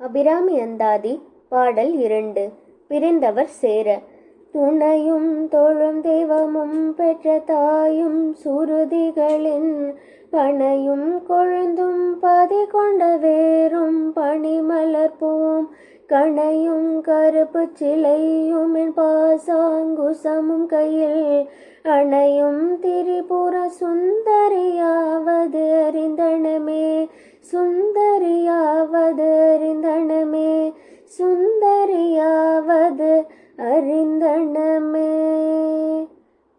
அபிராமி அந்தாதி பாடல் 2. பிரிந்தவர் சேர. துணையும் தொழும் தெய்வமும் பெற்ற தாயும் சுருதிகளின் பனையும் கொழுந்தும் பதி கொண்ட வேரும் பனிமலர்பூம் கணையும் கருப்பு சிலையும் என் பாசாங்குசமும் கையில் அணையும் திரிபுர சுந்தரியாவது அறிந்தனமே சுந்தரியாவது அறிந்தனமே சுந்தரியாவது அறிந்தனமே.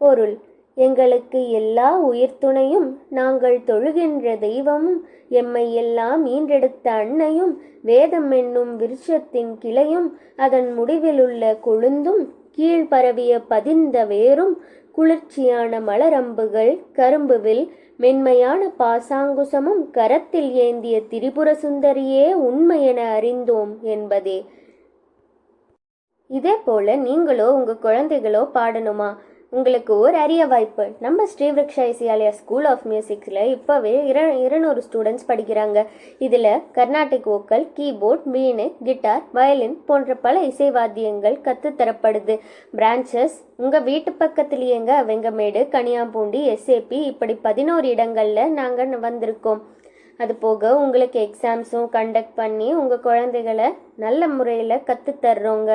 பொருள்: எங்களுக்கு எல்லா உயிர்த்துணையும் நாங்கள் தொழுகின்ற தெய்வமும் எம்மை எல்லாம் ஈன்றெடுத்த அன்னையும் வேதம் என்னும் விருட்சத்தின் கிளையும் அதன் முடிவிலுள்ள கொழுந்தும் கீழ்பரவிய பதிந்த வேரும் குளிர்ச்சியான மலரம்புகள் கரும்புவில் மென்மையான பாசாங்குசமும் கரத்தில் ஏந்திய திரிபுர சுந்தரியே உண்மையென அறிந்தோம் என்பதே. இதே போல நீங்களோ உங்கள் குழந்தைகளோ பாடணுமா? உங்களுக்கு ஒரு அரிய வாய்ப்பு. நம்ம ஸ்ரீவிருக்ஷா இசையாலயா ஸ்கூல் ஆஃப் மியூசிக்ஸில் இப்போவே 200 ஸ்டூடெண்ட்ஸ் படிக்கிறாங்க. இதில் கர்நாடிக் வோக்கல், கீபோர்ட், வீணை, கிட்டார், வயலின் போன்ற பல இசைவாத்தியங்கள் கற்றுத்தரப்படுது. பிரான்ச்சஸ் உங்கள் வீட்டு பக்கத்துலேயேங்க. வெங்கமேடு, கனியாம்பூண்டி, எஸ்ஏபி இப்படி 11 இடங்களில் நாங்கள் வந்திருக்கோம். அதுபோக உங்களுக்கு எக்ஸாம்ஸும் கண்டக்ட் பண்ணி உங்கள் குழந்தைகளை நல்ல முறையில் கற்றுத்தர்றோங்க.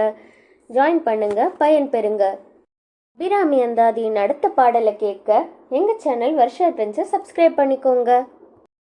ஜாயின் பண்ணுங்க, பயன்பெறுங்க. அபிராமி அந்தாதியின் அடுத்த பாடலை கேட்க எங்கள் சேனல் வர்ஷா ட்ரெண்ட்ஸை சப்ஸ்கிரைப் பண்ணிக்கோங்க.